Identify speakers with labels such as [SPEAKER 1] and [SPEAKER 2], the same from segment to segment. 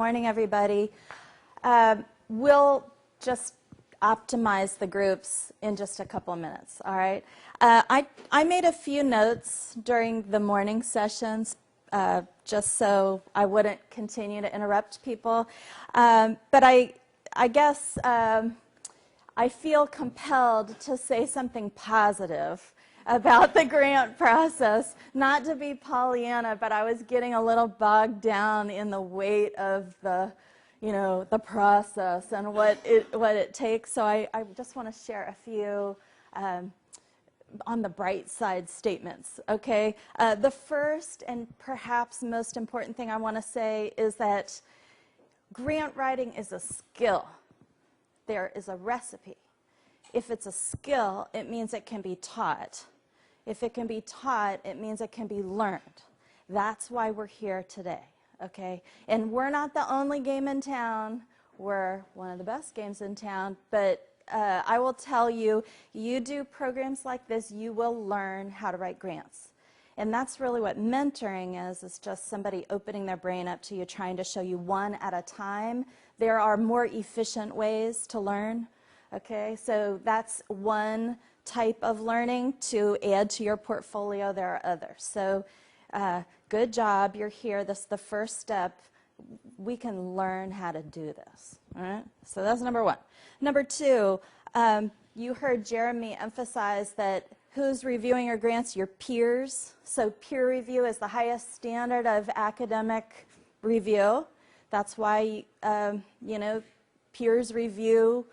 [SPEAKER 1] morning, everybody. We'll just optimize the groups in just a couple minutes, all right? I made a few notes during the morning sessions just so I wouldn't continue to interrupt people. But I guess I feel compelled to say something positive about the grant process, not to be Pollyanna, but I was getting a little bogged down in the weight of the, the process and what it takes. So I just want to share a few on the bright side statements, okay? The first and perhaps most important thing I want to say is that grant writing is a skill. There is a recipe. If it's a skill, it means it can be taught. If it can be taught, it means it can be learned. That's why we're here today, okay? And we're not the only game in town. We're one of the best games in town, but I will tell you, you do programs like this, you will learn how to write grants. And that's really what mentoring is just somebody opening their brain up to you, trying to show you one at a time. There are more efficient ways to learn, okay? So that's one type of learning to add to your portfolio. There are others. So good job, you're here. This is the first step. We can learn how to do this, all right? So that's number one. Number two, you heard Jeremy emphasize that who's reviewing your grants? Your peers. So peer review is the highest standard of academic review. That's why, peers review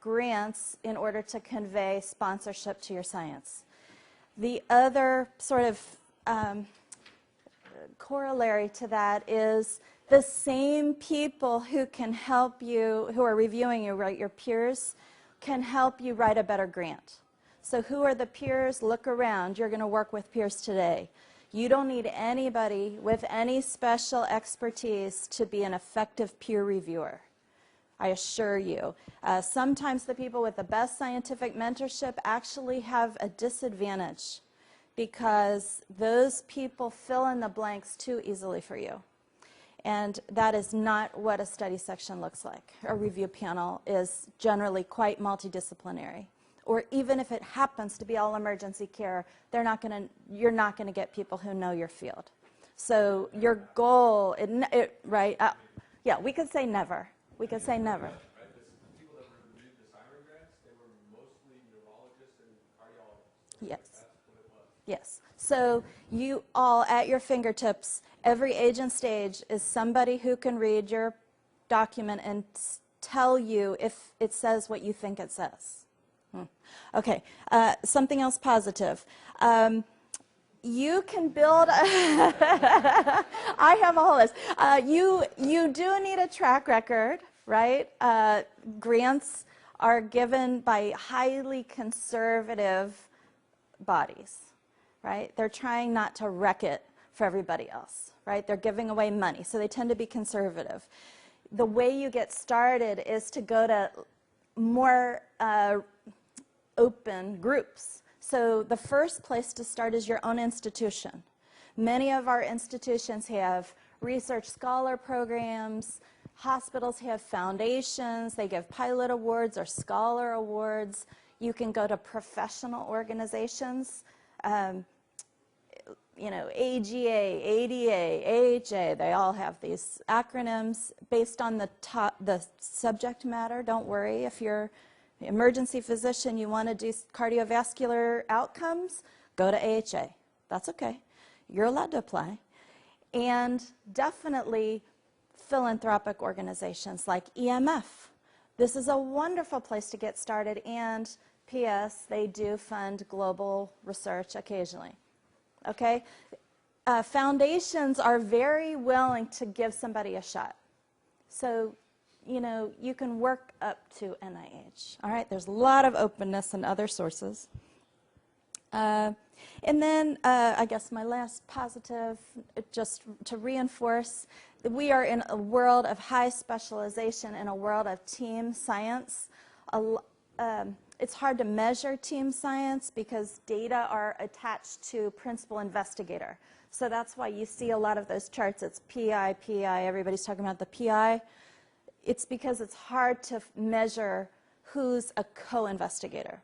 [SPEAKER 1] grants in order to convey sponsorship to your science. The other sort of corollary to that is the same people who can help you, who are reviewing you, right, your peers, can help you write a better grant. So who are the peers? Look around. You're going to work with peers today. You don't need anybody with any special expertise to be an effective peer reviewer. I assure you. Sometimes the people with the best scientific mentorship actually have a disadvantage because those people fill in the blanks too easily for you. And that is not what a study section looks like. A review panel is generally quite multidisciplinary. Or even if it happens to be all emergency care, you're not going to get people who know your field. So your goal, right? Yeah, we could say never. We could say never.
[SPEAKER 2] Right? The people that reviewed the siren grants, they were mostly neurologists and cardiologists.
[SPEAKER 1] Yes.
[SPEAKER 2] That's what it was.
[SPEAKER 1] Yes. So you all, at your fingertips, every age and stage is somebody who can read your document and tell you if it says what you think it says. Okay. Something else positive. You can build, I have a whole list. You do need a track record, right? Grants are given by highly conservative bodies, right? They're trying not to wreck it for everybody else, right? They're giving away money, so they tend to be conservative. The way you get started is to go to more open groups. So the first place to start is your own institution. Many of our institutions have research scholar programs. Hospitals have foundations. They give pilot awards or scholar awards. You can go to professional organizations. AGA, ADA, AHA, they all have these acronyms based on the subject matter. Don't worry if you're emergency physician, you want to do cardiovascular outcomes, go to AHA. That's okay. You're allowed to apply. And definitely philanthropic organizations like EMF. This is a wonderful place to get started, and P.S., they do fund global research occasionally. Okay? Foundations are very willing to give somebody a shot. So you can work up to NIH. All right, there's a lot of openness in other sources. And then I guess my last positive, just to reinforce, that we are in a world of high specialization, in a world of team science. It's hard to measure team science because data are attached to principal investigator. So that's why you see a lot of those charts. It's PI, PI, everybody's talking about the PI. It's because it's hard to measure who's a co-investigator.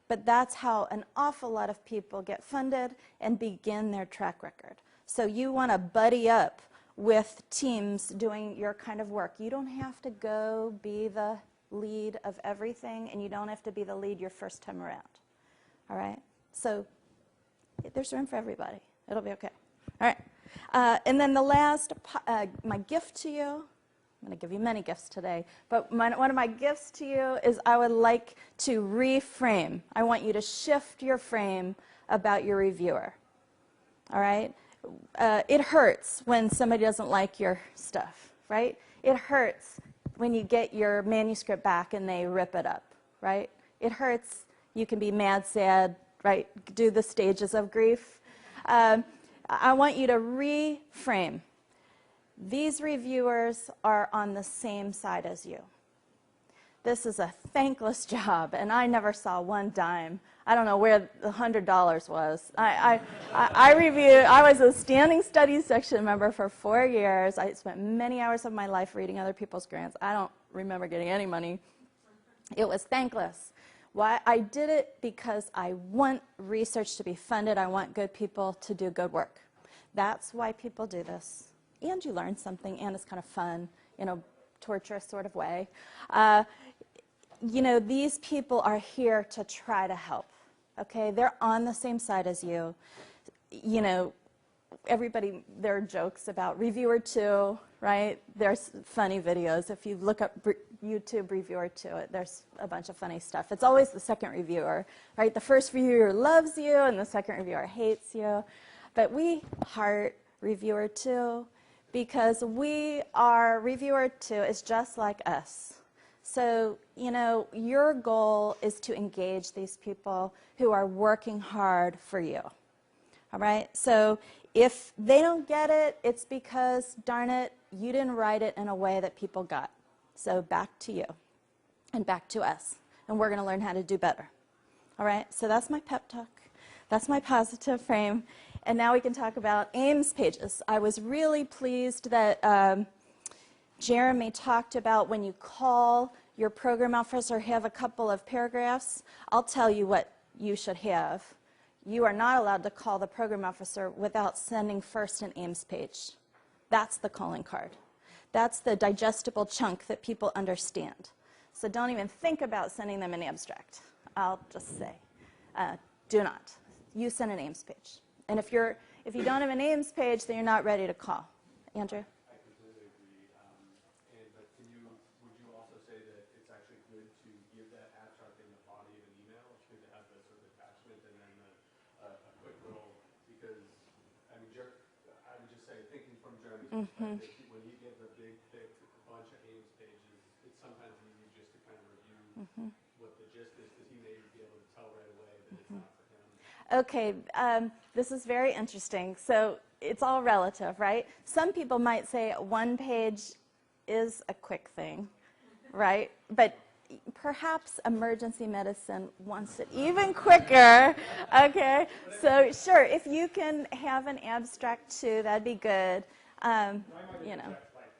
[SPEAKER 1] But that's how an awful lot of people get funded and begin their track record. So you want to buddy up with teams doing your kind of work. You don't have to go be the lead of everything, and you don't have to be the lead your first time around. All right? So there's room for everybody. It'll be okay. All right. And then the last, my gift to you, I'm going to give you many gifts today, but one of my gifts to you is I would like to reframe. I want you to shift your frame about your reviewer. All right? It hurts when somebody doesn't like your stuff, right? It hurts when you get your manuscript back and they rip it up, right? It hurts. You can be mad, sad, right? Do the stages of grief. I want you to reframe. These reviewers are on the same side as you. This is a thankless job, and I never saw one dime. I don't know where the $100 was. I was a standing studies section member for 4 years. I spent many hours of my life reading other people's grants. I don't remember getting any money. It was thankless. Why? I did it because I want research to be funded. I want good people to do good work. That's why people do this. And you learn something, and it's kind of fun in a torturous sort of way. You know, these people are here to try to help, okay? They're on the same side as you. You know, everybody, there are jokes about Reviewer 2, right? There's funny videos. If you look up YouTube Reviewer 2, there's a bunch of funny stuff. It's always the second reviewer, right? The first reviewer loves you, and the second reviewer hates you. But we heart Reviewer 2 because Reviewer 2 is just like us. So, you know, your goal is to engage these people who are working hard for you. All right? So if they don't get it, it's because, darn it, you didn't write it in a way that people got. So back to you and back to us. And we're going to learn how to do better. All right? So that's my pep talk. That's my positive frame. And now we can talk about AIMS pages. I was really pleased that Jeremy talked about when you call your program officer, have a couple of paragraphs. I'll tell you what you should have. You are not allowed to call the program officer without sending first an AIMS page. That's the calling card. That's the digestible chunk that people understand. So don't even think about sending them an abstract. I'll just say, do not. You send an AIMS page. And if you don't have an AIMS page, then you're not ready to call. Andrew?
[SPEAKER 2] I completely agree. But would you also say that it's actually good to give that abstract in the body of an email? It's good to have the sort of attachment and then a quick little, because, I mean, I would just say, thinking from Jeremy's perspective, when he gives a big, thick bunch of AIMS pages, it's sometimes easy just to kind of review what the gist is, because he may be able to tell right away that it's not for him.
[SPEAKER 1] Okay, this is very interesting. So it's all relative, right? Some people might say one page is a quick thing, right? But perhaps emergency medicine wants it even quicker, okay? So sure, if you can have an abstract too, that'd be good. You know.
[SPEAKER 3] Like,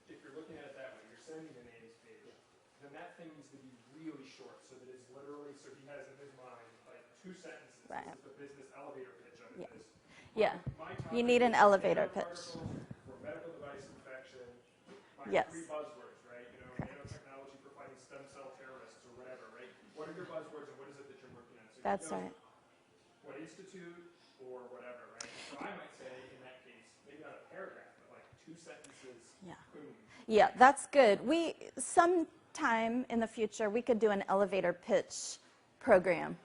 [SPEAKER 3] if you're looking at it that way, you're sending an AIMS page, then that thing needs to be really short so that it's literally, so he has in his mind like 2 sentences.
[SPEAKER 1] Right.
[SPEAKER 3] This is the business elevator pitch of
[SPEAKER 1] Yeah.
[SPEAKER 3] this.
[SPEAKER 1] Yeah.
[SPEAKER 3] My
[SPEAKER 1] You need an elevator pitch.
[SPEAKER 3] For medical device infection, my
[SPEAKER 1] Yes.
[SPEAKER 3] 3 buzzwords, right? You know, nanotechnology for fighting stem cell terrorists or whatever, right? What are your buzzwords and what is it that you're working on? So
[SPEAKER 1] That's
[SPEAKER 3] you know
[SPEAKER 1] right.
[SPEAKER 3] what institute or whatever, right? So I might say in that case, maybe not a paragraph, but like 2 sentences.
[SPEAKER 1] Yeah.
[SPEAKER 3] Boom.
[SPEAKER 1] Yeah, that's good. Sometime in the future, we could do an elevator pitch program.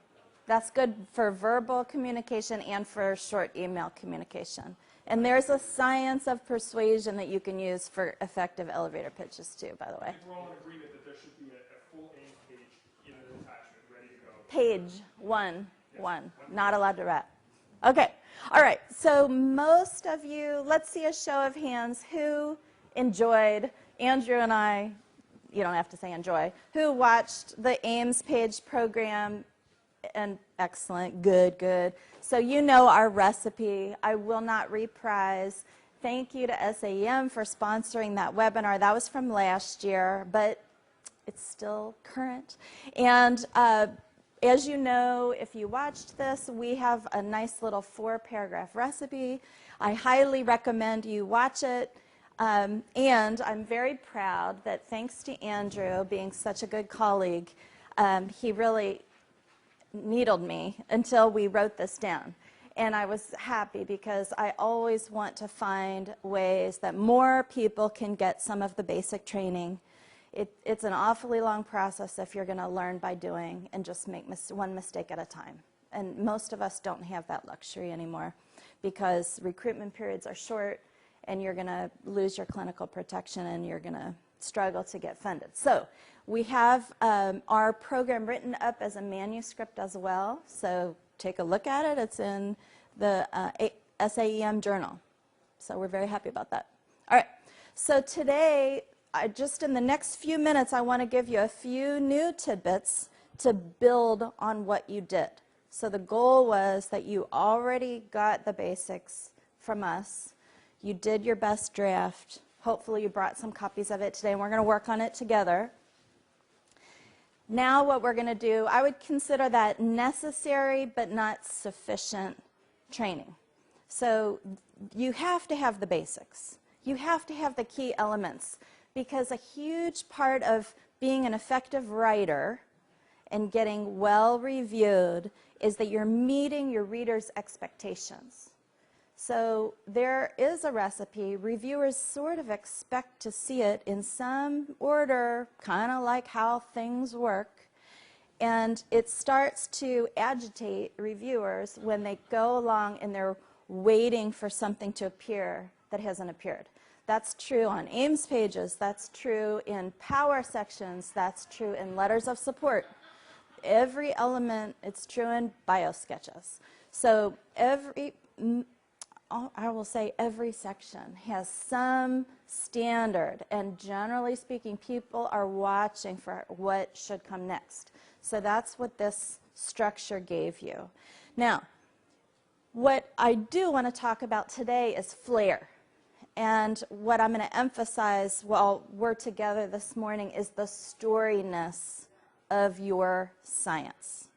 [SPEAKER 1] That's good for verbal communication and for short email communication. And there's a science of persuasion that you can use for effective elevator pitches too, by the way.
[SPEAKER 3] I think we're all in agreement that there should be a full AIMS page in an attachment, ready to go.
[SPEAKER 1] Page one. Not allowed to wrap. Okay. All right. So most of you, let's see a show of hands who enjoyed, Andrew and I, you don't have to say enjoy, who watched the AIMS page program and Excellent. Good, good. So you know our recipe. I will not reprise. Thank you to SAEM for sponsoring that webinar. That was from last year, but it's still current. And as you know, if you watched this, we have a nice little 4-paragraph recipe. I highly recommend you watch it. And I'm very proud that thanks to Andrew being such a good colleague, he really needled me until we wrote this down. And I was happy because I always want to find ways that more people can get some of the basic training. It's an awfully long process if you're going to learn by doing and just make one mistake at a time. And most of us don't have that luxury anymore because recruitment periods are short and you're going to lose your clinical protection and you're going to struggle to get funded. So we have our program written up as a manuscript as well. So take a look at it. It's in the SAEM journal. So we're very happy about that. All right. So today, just in the next few minutes, I want to give you a few new tidbits to build on what you did. So the goal was that you already got the basics from us. You did your best draft. Hopefully you brought some copies of it today, and we're going to work on it together. Now what we're going to do, I would consider that necessary but not sufficient training. So you have to have the basics. You have to have the key elements because a huge part of being an effective writer and getting well reviewed is that you're meeting your readers' expectations. So there is a recipe. Reviewers sort of expect to see it in some order, kind of like how things work. And it starts to agitate reviewers when they go along and they're waiting for something to appear that hasn't appeared. That's true on AIMS pages. That's true in power sections. That's true in letters of support. Every element, it's true in bio sketches. So I will say every section has some standard, and generally speaking, people are watching for what should come next. So that's what this structure gave you. Now, what I do want to talk about today is flair. And what I'm going to emphasize while we're together this morning is the storyness of your science.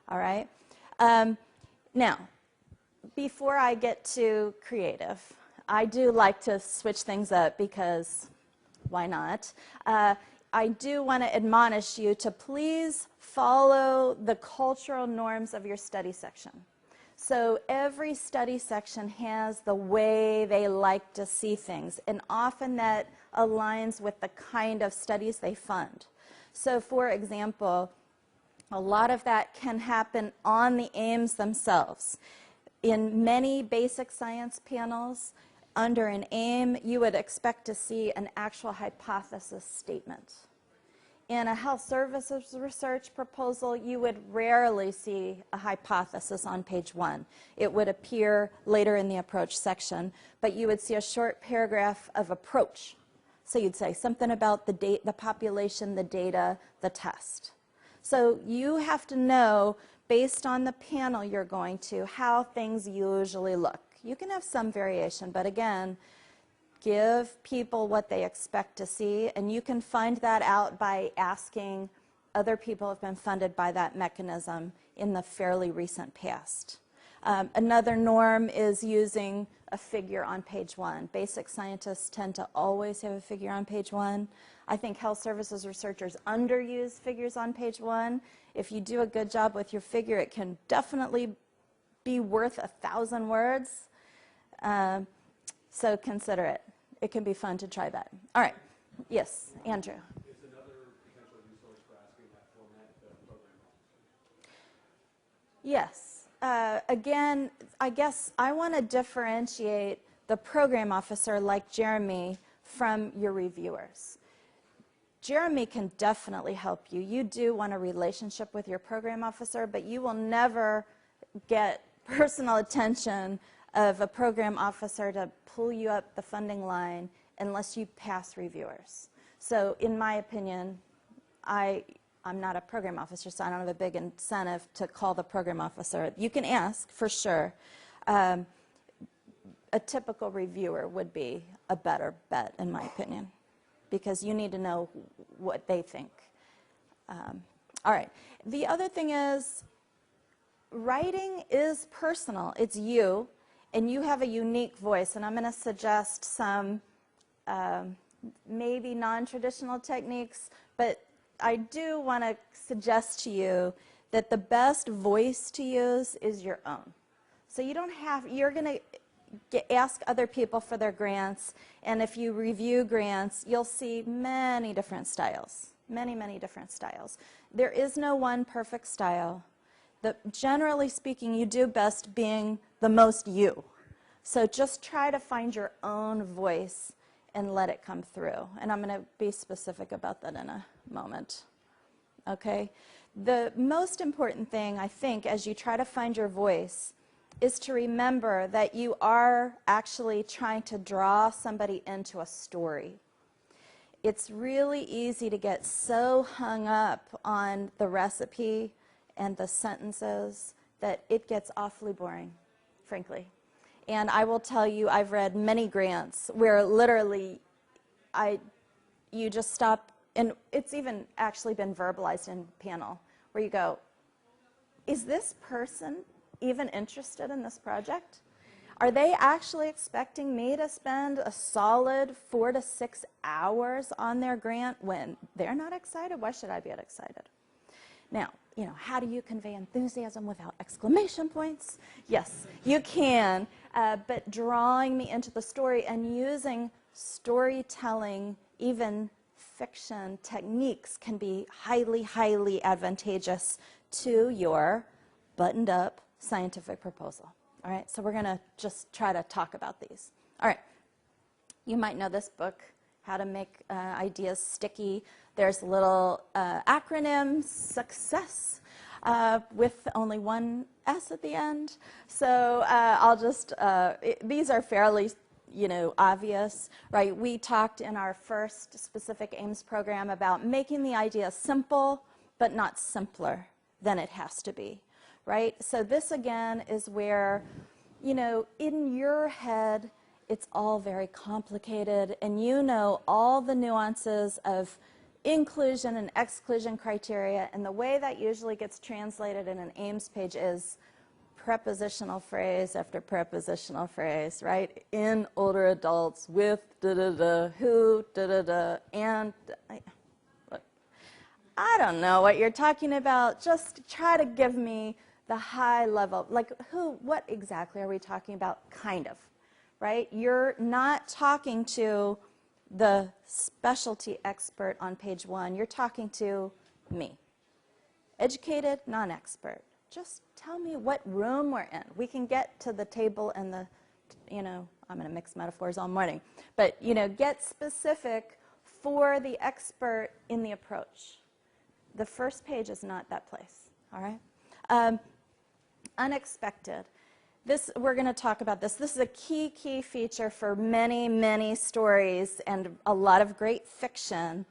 [SPEAKER 1] All right? Now, before I get to creative, I do like to switch things up because why not? I do want to admonish you to please follow the cultural norms of your study section. So every study section has the way they like to see things, and often that aligns with the kind of studies they fund. So for example, a lot of that can happen on the AIMS themselves. In many basic science panels, under an AIM, you would expect to see an actual hypothesis statement. In a health services research proposal, you would rarely see a hypothesis on page 1. It would appear later in the approach section, but you would see a short paragraph of approach. So you'd say something about the population, the data, the test. So you have to know, based on the panel you're going to, how things usually look. You can have some variation, but again, give people what they expect to see, and you can find that out by asking other people who have been funded by that mechanism in the fairly recent past. Another norm is using a figure on page 1. Basic scientists tend to always have a figure on page 1. I think health services researchers underuse figures on page 1. If you do a good job with your figure, it can definitely be worth 1,000 words. So consider it. It can be fun to try that. All right. Yes, Andrew.
[SPEAKER 2] Is another potential resource for asking that format the program officer?
[SPEAKER 1] Yes. Again, I guess I want to differentiate the program officer like Jeremy from your reviewers. Jeremy can definitely help you. You do want a relationship with your program officer, but you will never get personal attention of a program officer to pull you up the funding line unless you pass reviewers. So in my opinion, I'm not a program officer, so I don't have a big incentive to call the program officer. You can ask, for sure. A typical reviewer would be a better bet, in my opinion, because you need to know what they think. All right. The other thing is, writing is personal. It's you, and you have a unique voice. And I'm going to suggest some maybe non-traditional techniques, but I do want to suggest to you that the best voice to use is your own. So you don't have, you're going to ask other people for their grants, and if you review grants, you'll see many different styles, many different styles. There is no one perfect style. Generally speaking, you do best being the most you. So just try to find your own voice and let it come through. And I'm going to be specific about that in a moment. Okay? The most important thing, I think, as you try to find your voice is to remember that you are actually trying to draw somebody into a story. It's really easy to get so hung up on the recipe and the sentences that it gets awfully boring, frankly. And I will tell you, I've read many grants where literally you just stop, and it's even actually been verbalized in panel, where you go, is this person even interested in this project? Are they actually expecting me to spend a solid 4 to 6 hours on their grant when they're not excited? Why should I get excited? Now, you know, how do you convey enthusiasm without exclamation points? Yes, you can, but drawing me into the story and using storytelling, even fiction techniques, can be highly advantageous to your buttoned-up scientific proposal. All right, so we're going to just try to talk about these. All right, you might know this book, How to Make Ideas Sticky. There's a little acronym, SUCCESS, with only one S at the end. So I'll just, these are fairly, you know, obvious, right? We talked in our first specific AIMS program about making the idea simple, but not simpler than it has to be, right? So this, again, is where, you know, in your head, it's all very complicated, and you know all the nuances of inclusion and exclusion criteria, and the way that usually gets translated in an AIMS page is prepositional phrase after prepositional phrase, right? In older adults, with da-da-da, who, da-da-da, and I don't know what you're talking about. Just try to give me the high level, like who, what exactly are we talking about, kind of, right? You're not talking to the specialty expert on page 1. You're talking to me, educated, non-expert. Just tell me what room we're in. We can get to the table and the, you know, I'm going to mix metaphors all morning, but, you know, get specific for the expert in the approach. The first page is not that place, all right? Unexpected. This, we're going to talk about this. This is a key feature for many stories and a lot of great fiction.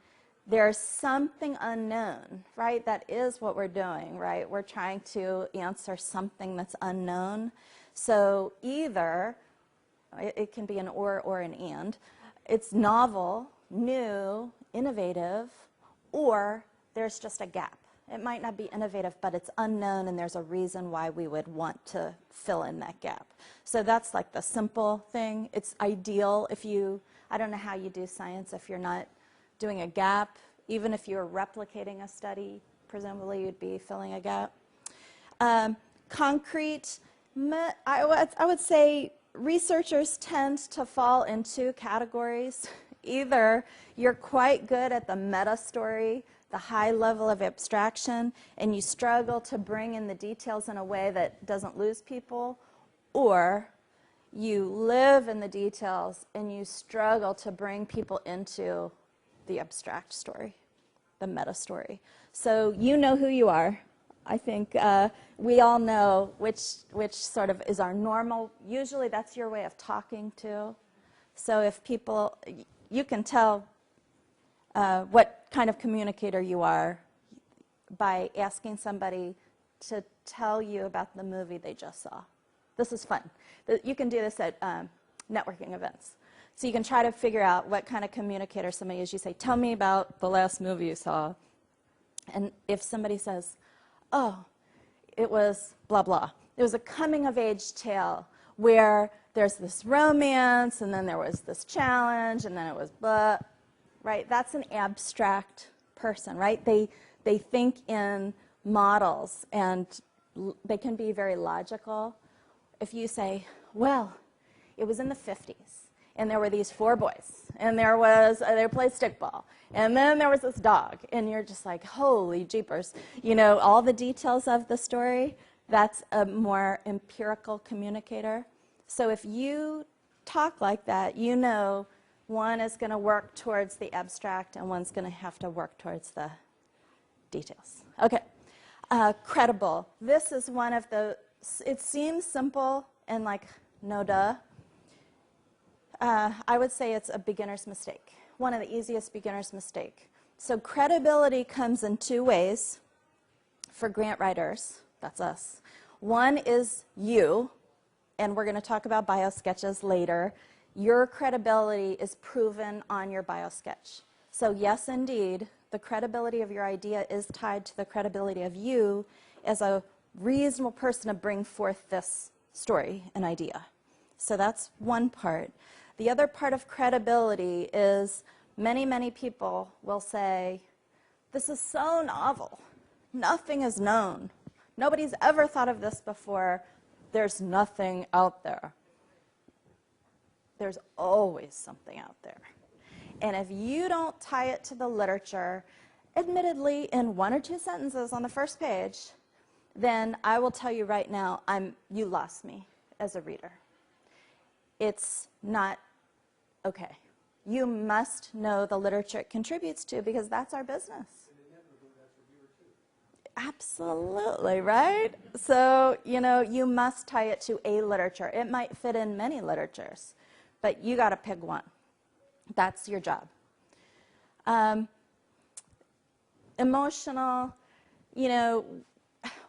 [SPEAKER 1] There's something unknown, right? That is what we're doing, right? We're trying to answer something that's unknown. So either, it can be an or an and, it's novel, new, innovative, or there's just a gap. It might not be innovative, but it's unknown, and there's a reason why we would want to fill in that gap. So that's like the simple thing. It's ideal if you, I don't know how you do science if you're not doing a gap. Even if you're replicating a study, presumably you'd be filling a gap. Concrete, I would say researchers tend to fall in 2 categories. Either you're quite good at the meta story, the high level of abstraction, and you struggle to bring in the details in a way that doesn't lose people, or you live in the details and you struggle to bring people into the abstract story, the meta story. So you know who you are. I think we all know which sort of is our normal, usually that's your way of talking to. So if people, you can tell what kind of communicator you are. by asking somebody to tell you about the movie they just saw. This is fun. You can do this at networking events. So you can try to figure out what kind of communicator somebody is. You say, tell me about the last movie you saw. And if somebody says, oh, it was blah, blah. It was a coming-of-age tale where there's this romance, and then there was this challenge, and then it was blah, right? That's an abstract person, right? They think in models, and they can be very logical. If you say, well, it was in the 50s, and there were these 4 boys, and they played stickball, and then there was this dog, and you're just like, holy jeepers. You know, all the details of the story, that's a more empirical communicator. So if you talk like that, you know one is going to work towards the abstract, and one's going to have to work towards the details. Okay, credible. This is one of the, it seems simple and like, no duh. I would say it's a beginner's mistake, one of the easiest beginner's mistake. So credibility comes in 2 ways for grant writers, that's us. One is you, and we're going to talk about biosketches later. Your credibility is proven on your biosketch. So yes, indeed, the credibility of your idea is tied to the credibility of you as a reasonable person to bring forth this story and idea. So that's one part. The other part of credibility is many, many people will say, this is so novel. Nothing is known. Nobody's ever thought of this before. There's nothing out there. There's always something out there. And if you don't tie it to the literature, admittedly in 1 or 2 sentences on the first page, then I will tell you right now, you lost me as a reader. It's not okay. You must know the literature it contributes to, because that's our business. Absolutely, right? So, you know, you must tie it to a literature. It might fit in many literatures, but you got to pick one. That's your job. Emotional, you know,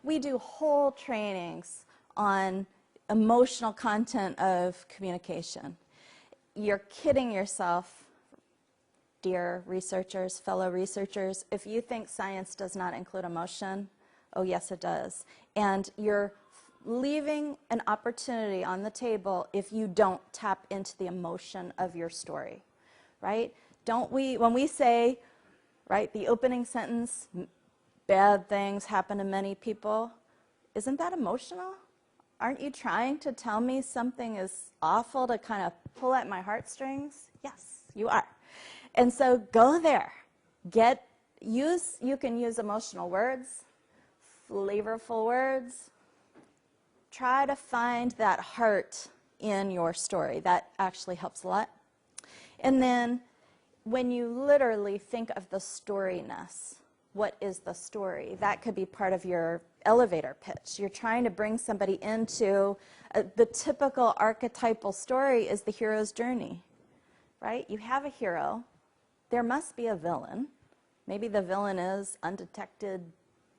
[SPEAKER 1] we do whole trainings on emotional content of communication. You're kidding yourself, dear researchers, fellow researchers, if you think science does not include emotion. Oh, yes, it does. And you're leaving an opportunity on the table if you don't tap into the emotion of your story, right? Don't we, when we say, right, the opening sentence, bad things happen to many people, isn't that emotional? Aren't you trying to tell me something is awful to kind of pull at my heartstrings? Yes, you are. And so go there. You can use emotional words, flavorful words. Try to find that heart in your story. That actually helps a lot. And then when you literally think of the storyness, what is the story? That could be part of your elevator pitch. You're trying to bring somebody into the typical archetypal story is the hero's journey, right? You have a hero. There must be a villain. Maybe the villain is undetected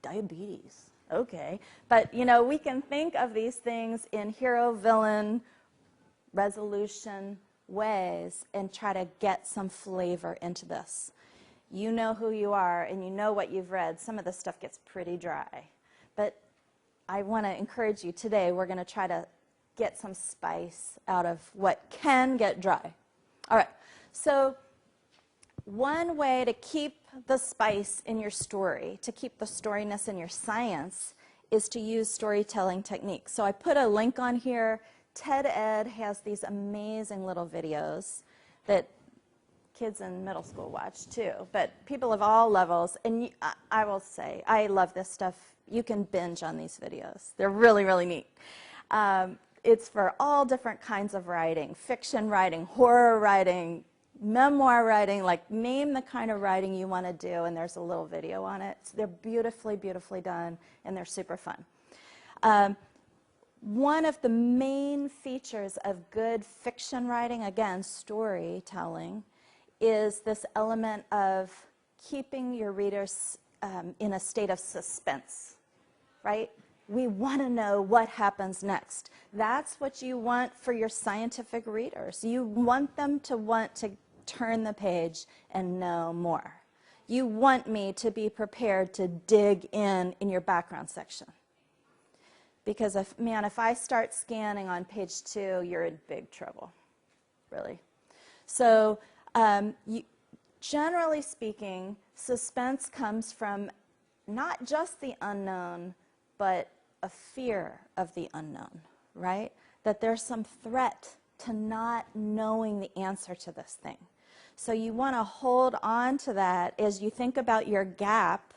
[SPEAKER 1] diabetes. Okay. But, you know, we can think of these things in hero-villain resolution ways and try to get some flavor into this. You know who you are, and you know what you've read. Some of this stuff gets pretty dry. But I want to encourage you today, we're going to try to get some spice out of what can get dry. All right. So one way to keep the spice in your story, to keep the storyness in your science, is to use storytelling techniques. So I put a link on here. TED Ed has these amazing little videos that kids in middle school watch too, but people of all levels. And I will say, I love this stuff. You can binge on these videos. They're really, really neat. It's for all different kinds of writing, fiction writing, horror writing, memoir writing, like name the kind of writing you want to do, and there's a little video on it. So they're beautifully, beautifully done, and they're super fun. One of the main features of good fiction writing, again, storytelling, is this element of keeping your readers in a state of suspense, right? We want to know what happens next. That's what you want for your scientific readers. You want them to want to turn the page and know more. You want me to be prepared to dig in your background section. Because if I start scanning on page 2, you're in big trouble, really. So generally speaking, suspense comes from not just the unknown, but a fear of the unknown, right? That there's some threat to not knowing the answer to this thing. So you want to hold on to that as you think about your gap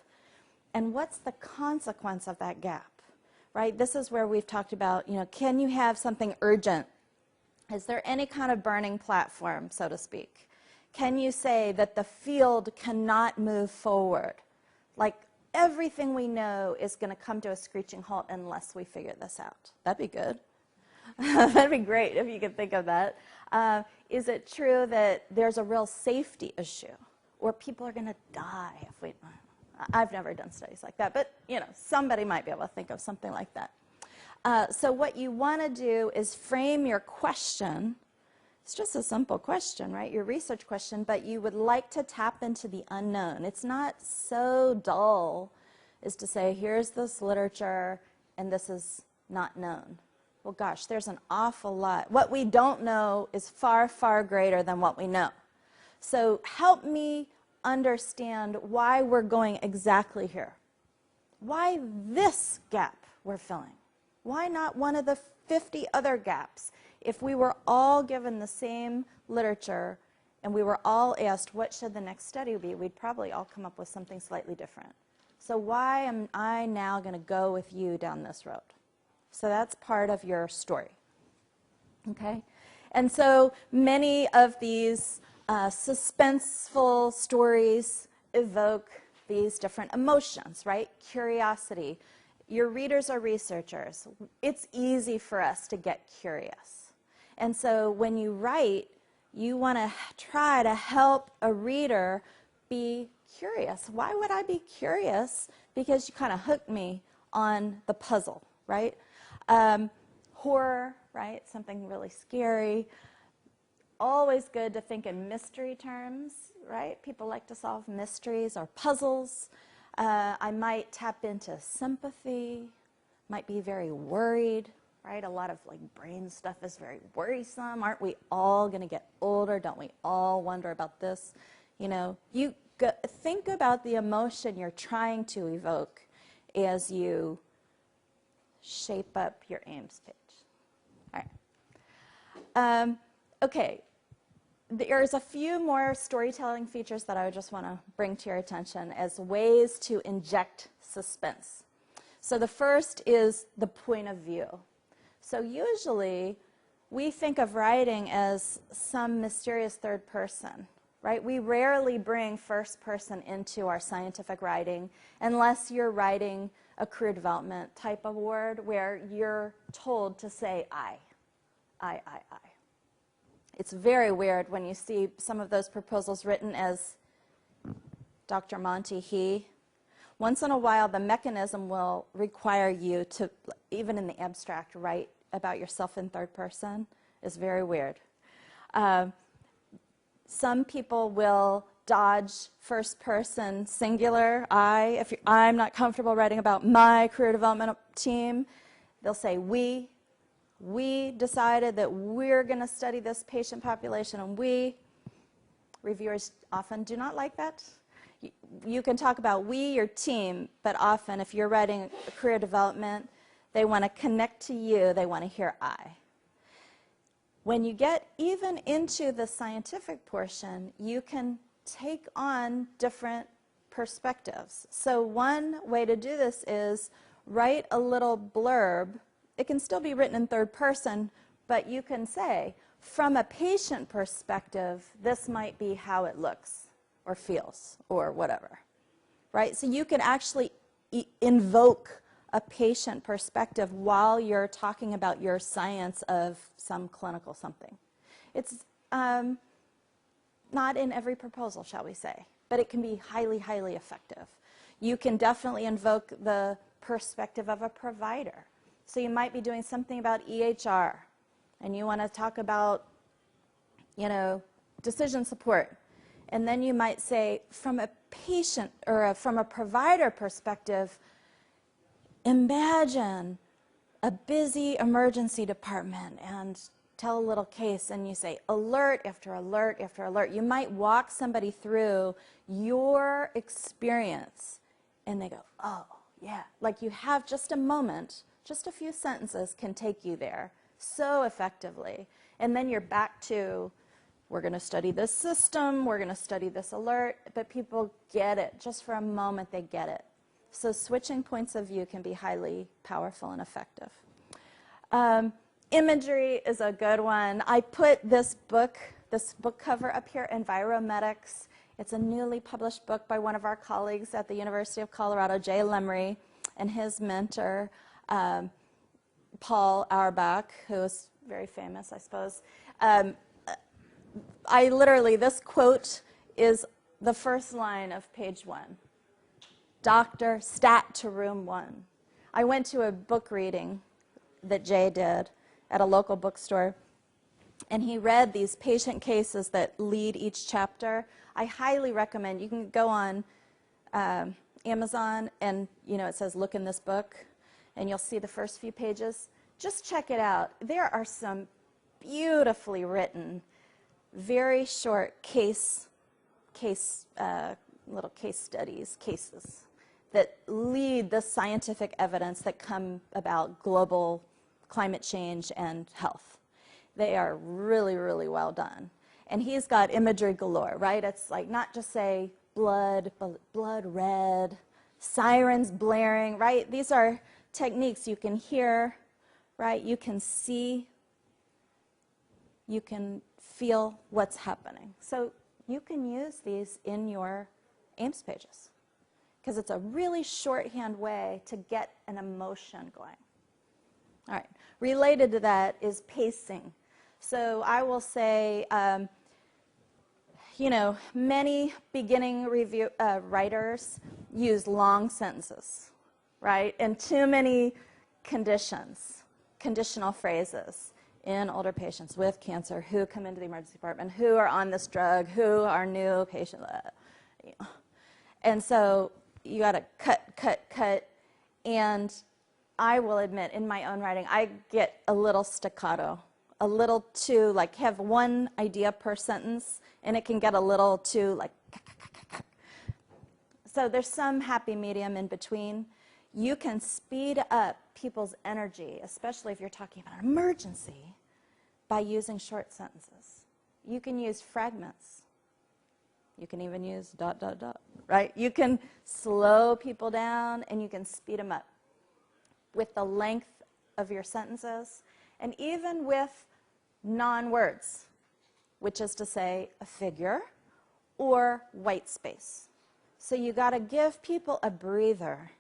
[SPEAKER 1] and what's the consequence of that gap, right? This is where we've talked about, can you have something urgent? Is there any kind of burning platform, so to speak? Can you say that the field cannot move forward? Like everything we know is going to come to a screeching halt unless we figure this out. That'd be good. That'd be great if you could think of that. Is it true that there's a real safety issue, or people are going to die if we? I've never done studies like that, but somebody might be able to think of something like that. So what you want to do is frame your question. It's just a simple question, right? Your research question, but you would like to tap into the unknown. It's not so dull as to say, here's this literature, and this is not known. Well, gosh, there's an awful lot. What we don't know is far, far greater than what we know. So help me understand why we're going exactly here. Why this gap we're filling? Why not one of the 50 other gaps? If we were all given the same literature and we were all asked what should the next study be, we'd probably all come up with something slightly different. So why am I now going to go with you down this road? So that's part of your story. Okay? And so many of these suspenseful stories evoke these different emotions, right? Curiosity. Your readers are researchers. It's easy for us to get curious. And so when you write, you want to try to help a reader be curious. Why would I be curious? Because you kind of hooked me on the puzzle, right? Horror, right? Something really scary. Always good to think in mystery terms, right? People like to solve mysteries or puzzles. I might tap into sympathy, might be very worried, right? A lot of brain stuff is very worrisome. Aren't we all going to get older? Don't we all wonder about this? You think about the emotion you're trying to evoke as you shape up your AIMS page. All right. Okay. There's a few more storytelling features that I just want to bring to your attention as ways to inject suspense. So the first is the point of view. So usually we think of writing as some mysterious third person, right? We rarely bring first person into our scientific writing unless you're writing a career development type of word where you're told to say I. It's very weird when you see some of those proposals written as Dr. Monte, he. Once in a while, the mechanism will require you to, even in the abstract, write about yourself in third person. It's very weird. Some people will dodge first person singular, I. If I'm not comfortable writing about my career development team, they'll say we. We decided that we're going to study this patient population, and we. Reviewers often do not like that. You can talk about we, your team, but often if you're writing career development, they want to connect to you. They want to hear I. When you get even into the scientific portion, you can take on different perspectives. So one way to do this is write a little blurb. It can still be written in third person, but you can say, from a patient perspective, this might be how it looks or feels or whatever, right? So you can actually invoke a patient perspective while you're talking about your science of some clinical something. It's not in every proposal, shall we say, but it can be highly, highly effective. You can definitely invoke the perspective of a provider. So you might be doing something about EHR, and you want to talk about, decision support. And then you might say, from a patient or from a provider perspective, imagine a busy emergency department and tell a little case, and you say alert after alert after alert. You might walk somebody through your experience, and they go, oh, yeah. Like you have just a moment, just a few sentences can take you there so effectively. And then you're back to, we're going to study this system, we're going to study this alert, but people get it. Just for a moment, they get it. So switching points of view can be highly powerful and effective. Imagery is a good one. I put this book cover up here, Enviromedics. It's a newly published book by one of our colleagues at the University of Colorado, Jay Lemry, and his mentor, Paul Auerbach, who is very famous, I suppose. This quote is the first line of page 1. Doctor, stat to room 1. I went to a book reading that Jay did at a local bookstore, and he read these patient cases that lead each chapter. I highly recommend, you can go on Amazon, and it says look in this book, and you'll see the first few pages. Just check it out. There are some beautifully written, very short little case studies, cases that lead the scientific evidence that come about global climate change and health. They are really, really well done. And he's got imagery galore, right? It's like not just say blood red, sirens blaring, right? These are techniques you can hear, right? You can see, you can feel what's happening. So you can use these in your AIMS pages because it's a really shorthand way to get an emotion going. All right, related to that is pacing. So I will say, many beginning writers use long sentences, right? And too many conditional phrases in older patients with cancer who come into the emergency department, who are on this drug, who are new patients. And so you got to cut. And I will admit, in my own writing, I get a little staccato, a little too, have one idea per sentence, and it can get a little too, So there's some happy medium in between. You can speed up people's energy, especially if you're talking about an emergency, by using short sentences. You can use fragments. You can even use ... right? You can slow people down, and you can speed them up with the length of your sentences, and even with non-words, which is to say a figure or white space. So you got to give people a breather.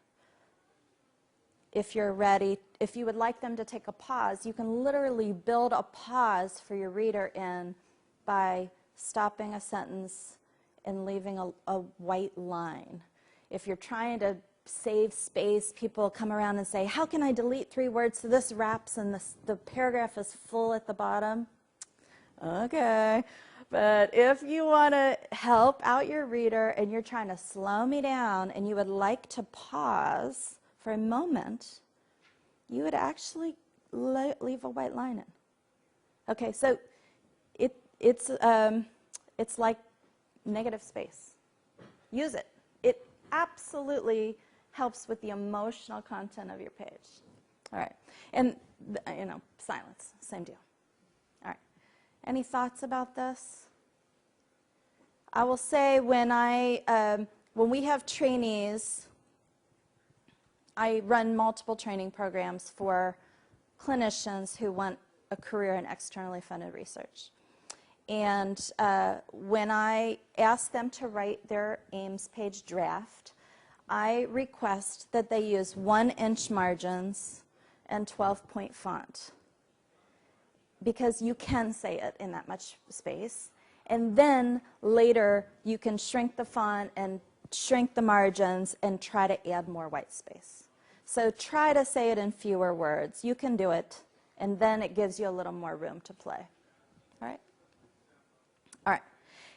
[SPEAKER 1] If you're ready, if you would like them to take a pause, you can literally build a pause for your reader in by stopping a sentence and leaving a white line. If you're trying to save space, people come around and say, how can I delete 3 words so this wraps and the paragraph is full at the bottom? Okay, but if you want to help out your reader and you're trying to slow me down and you would like to pause for a moment, you would actually leave a white line in. Okay, so it's like negative space. Use it. It absolutely helps with the emotional content of your page. All right, and silence, same deal. All right, any thoughts about this? I will say when we have trainees, I run multiple training programs for clinicians who want a career in externally funded research. And when I ask them to write their AIMS page draft, I request that they use 1-inch margins and 12-point font, because you can say it in that much space. And then later you can shrink the font and shrink the margins, and try to add more white space. So try to say it in fewer words. You can do it, and then it gives you a little more room to play. All right? All right.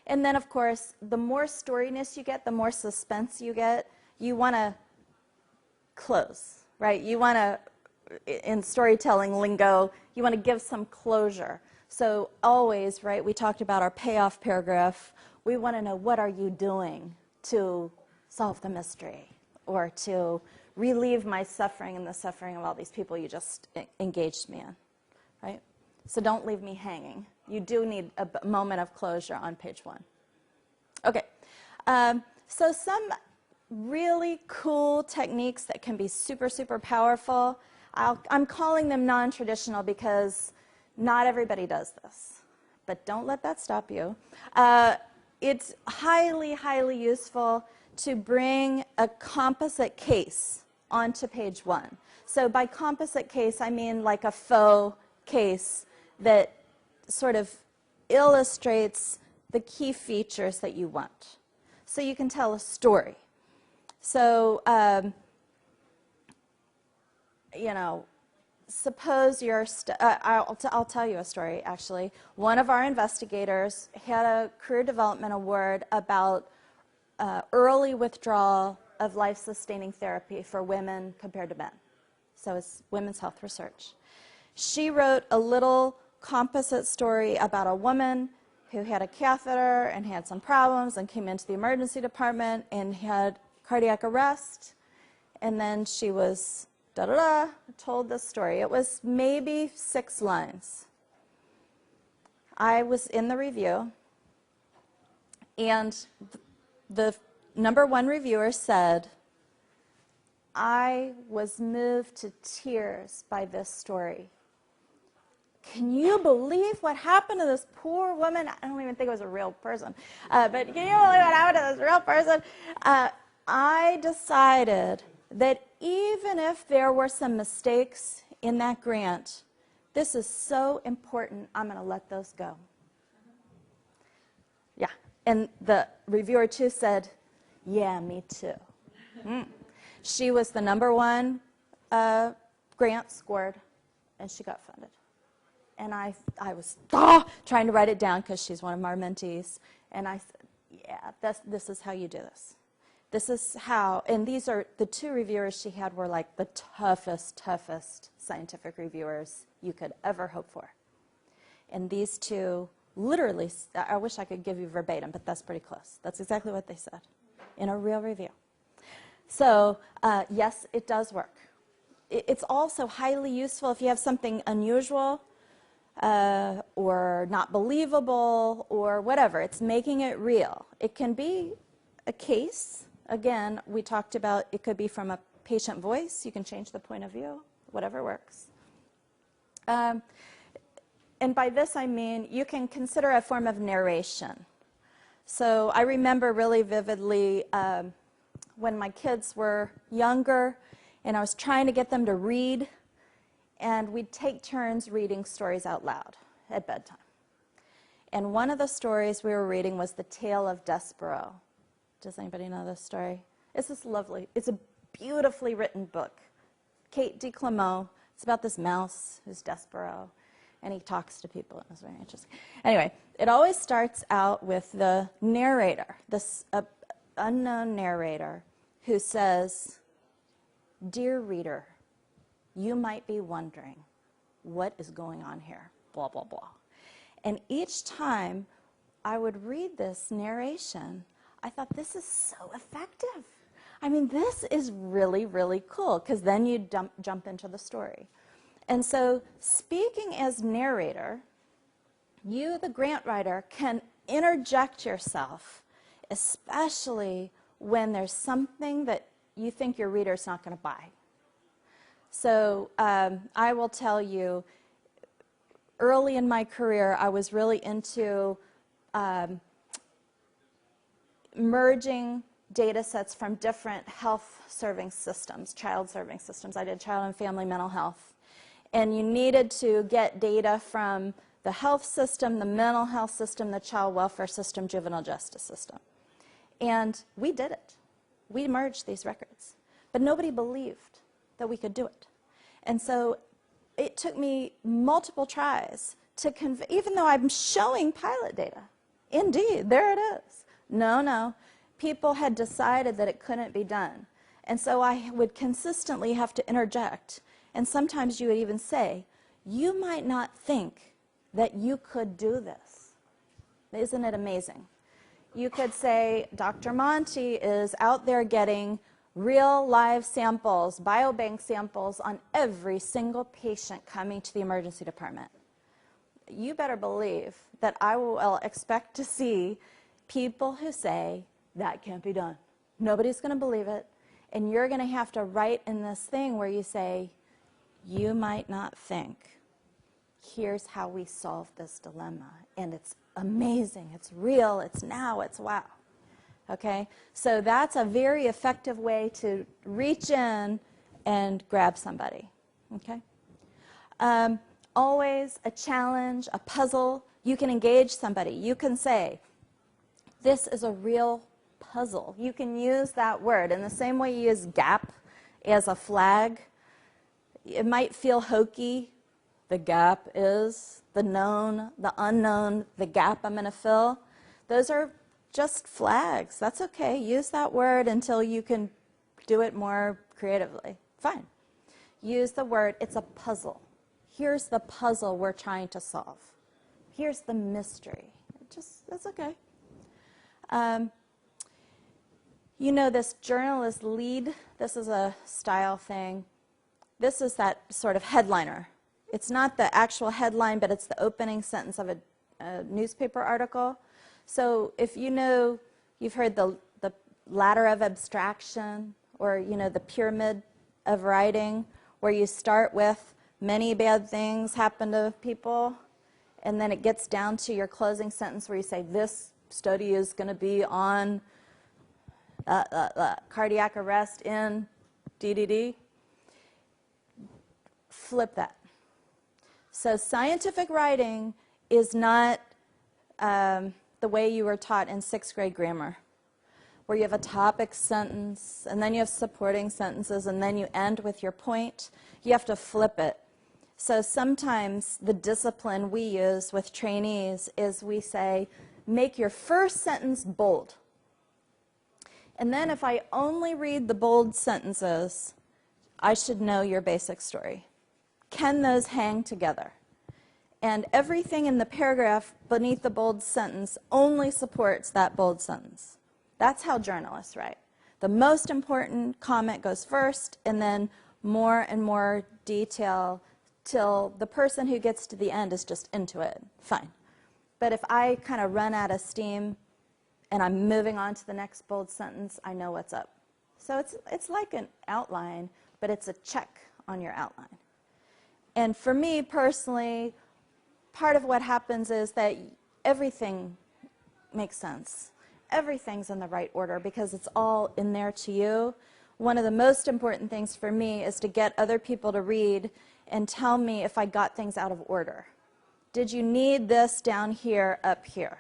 [SPEAKER 1] And then, of course, the more storyness you get, the more suspense you get, you want to close, right? You want to, in storytelling lingo, you want to give some closure. So always, right, we talked about our payoff paragraph. We want to know, what are you doing to solve the mystery or to relieve my suffering and the suffering of all these people you just engaged me in, right? So don't leave me hanging. You do need a moment of closure on page 1. Okay, so some really cool techniques that can be super, super powerful. I'm calling them non-traditional because not everybody does this, but don't let that stop you. It's highly, highly useful to bring a composite case onto page 1. So by composite case, I mean like a faux case that sort of illustrates the key features that you want. So you can tell a story. So, you know, suppose you're, I'll tell you a story, actually. One of our investigators had a career development award about early withdrawal of life-sustaining therapy for women compared to men. So it's women's health research. She wrote a little composite story about a woman who had a catheter and had some problems and came into the emergency department and had cardiac arrest, and then she was told this story. It was maybe 6 lines. I was in the review, and the #1 reviewer said, I was moved to tears by this story. Can you believe what happened to this poor woman? I don't even think it was a real person. But can you believe what happened to this real person? I decided that even if there were some mistakes in that grant, this is so important, I'm going to let those go. Yeah. And the reviewer, too, said, yeah, me too. She was the #1 grant scored, and she got funded. And I was trying to write it down because she's one of our mentees. And I said, yeah, this is how you do this. This is how, and these are, the 2 reviewers she had were like the toughest scientific reviewers you could ever hope for. And these 2 literally, I wish I could give you verbatim, but that's pretty close. That's exactly what they said in a real review. So yes, it does work. It's also highly useful if you have something unusual or not believable or whatever. It's making it real. It can be a case. Again, we talked about it could be from a patient voice. You can change the point of view, whatever works. And by this I mean you can consider a form of narration. So I remember really vividly when my kids were younger and I was trying to get them to read, and we'd take turns reading stories out loud at bedtime. And one of the stories we were reading was The Tale of Despereaux. Does anybody know this story? It's this lovely, it's a beautifully written book. Kate DeClermont. It's about this mouse who's Despereaux, and he talks to people, and it's very interesting. Anyway, it always starts out with the narrator, this unknown narrator, who says, dear reader, you might be wondering, what is going on here? Blah, blah, blah. And each time I would read this narration, I thought, this is so effective. I mean, this is really, really cool, because then you jump into the story. And so speaking as narrator, you, the grant writer, can interject yourself, especially when there's something that you think your reader's not going to buy. So I will tell you, early in my career, I was really into merging data sets from different health serving systems, child serving systems. I did child and family mental health. And you needed to get data from the health system, the mental health system, the child welfare system, juvenile justice system. And we did it. we merged these records. But nobody believed that we could do it. And so it took me multiple tries to even though I'm showing pilot data. Indeed, there it is. No. People had decided that it couldn't be done. And so I would consistently have to interject. And sometimes you would even say, you might not think that you could do this. Isn't it amazing? You could say, Dr. Monte is out there getting real live samples, biobank samples on every single patient coming to the emergency department. You better believe that I will expect to see people who say, that can't be done. Nobody's going to believe it. And you're going to have to write in this thing where you say, you might not think. Here's how we solve this dilemma. And it's amazing. It's real. It's now. It's wow. Okay? So that's a very effective way to reach in and grab somebody. Okay? Always a challenge, a puzzle. You can engage somebody. You can say, this is a real puzzle. You can use that word in the same way you use gap as a flag. It might feel hokey. The gap is the known, the unknown, the gap I'm going to fill. Those are just flags. That's okay. Use that word until you can do it more creatively. Fine. Use the word, it's a puzzle. Here's the puzzle we're trying to solve. Here's the mystery. That's okay. You know this journalist lead, this is a style thing. This is that sort of headliner. It's not the actual headline, but it's the opening sentence of a newspaper article. So if you know, you've heard the ladder of abstraction, or you know, the pyramid of writing, where you start with many bad things happen to people, and then it gets down to your closing sentence where you say, this study is going to be on cardiac arrest in DDD. Flip that. So scientific writing is not the way you were taught in 6th grade grammar, where you have a topic sentence, and then you have supporting sentences, and then you end with your point. You have to flip it. So sometimes the discipline we use with trainees is we say, make your first sentence bold. And then if I only read the bold sentences, I should know your basic story. Can those hang together? And everything in the paragraph beneath the bold sentence only supports that bold sentence. That's how journalists write. The most important comment goes first, and then more and more detail till the person who gets to the end is just into it. Fine. But if I kind of run out of steam and I'm moving on to the next bold sentence, I know what's up. So it's like an outline, but it's a check on your outline. And for me personally, part of what happens is that everything makes sense. Everything's in the right order because it's all in there to you. One of the most important things for me is to get other people to read and tell me if I got things out of order. Did you need this down here, up here?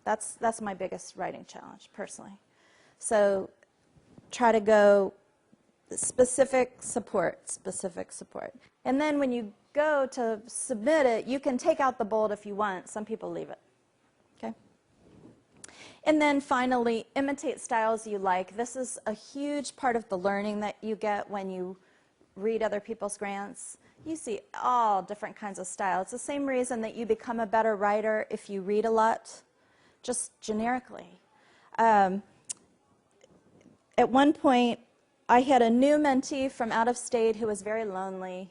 [SPEAKER 1] That's my biggest writing challenge, personally. So try to go specific support, specific support. And then when you go to submit it, you can take out the bold if you want. Some people leave it. Okay? And then finally, imitate styles you like. This is a huge part of the learning that you get when you read other people's grants. You see all different kinds of styles. It's the same reason that you become a better writer if you read a lot, just generically. At one point, I had a new mentee from out of state who was very lonely.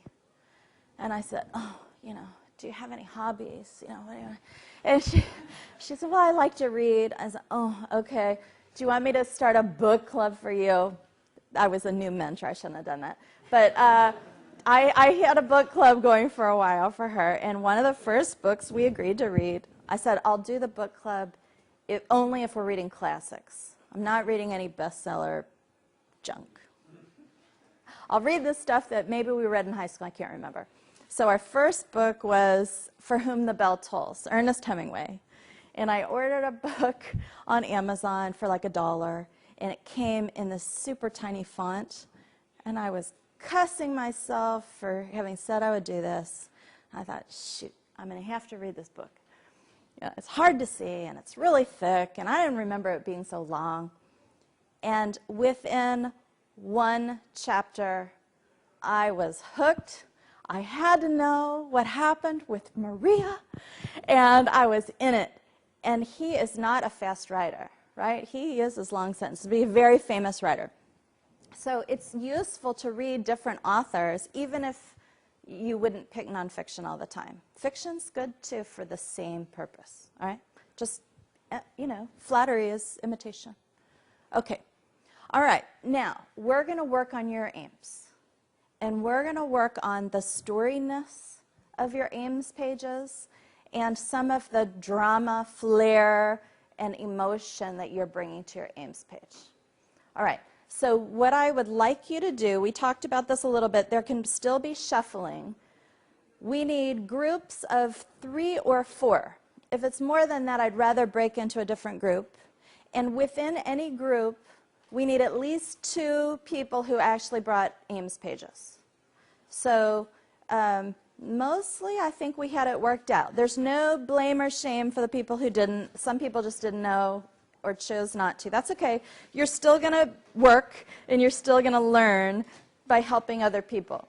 [SPEAKER 1] And I said, oh, you know, do you have any hobbies? You know, what do you want? And she said, well, I like to read. I said, oh, okay. Do you want me to start a book club for you? I was a new mentor. I shouldn't have done that. But I had a book club going for a while for her. And one of the first books we agreed to read, I said, I'll do the book club only if we're reading classics. I'm not reading any bestseller junk. I'll read the stuff that maybe we read in high school. I can't remember. So our first book was For Whom the Bell Tolls, Ernest Hemingway. And I ordered a book on Amazon for like $1. and it came in this super tiny font, and I was cussing myself for having said I would do this. I thought, shoot, I'm going to have to read this book. You know, it's hard to see, and it's really thick, and I didn't remember it being so long. And within one chapter, I was hooked. I had to know what happened with Maria, and I was in it. And he is not a fast writer, right? He is his long sentence to be a very famous writer. So it's useful to read different authors, even if you wouldn't pick nonfiction all the time. Fiction's good, too, for the same purpose, all right? Just, you know, flattery is imitation. Okay. All right. Now, we're going to work on your aims. And we're going to work on the storyness of your aims pages and some of the drama, flair, and emotion that you're bringing to your aims page. All right. So what I would like you to do, we talked about this a little bit, there can still be shuffling. We need groups of 3 or 4. If it's more than that, I'd rather break into a different group. And within any group, we need at least 2 people who actually brought aims pages. So mostly, I think we had it worked out. There's no blame or shame for the people who didn't. Some people just didn't know or chose not to. That's okay. You're still going to work, and you're still going to learn by helping other people.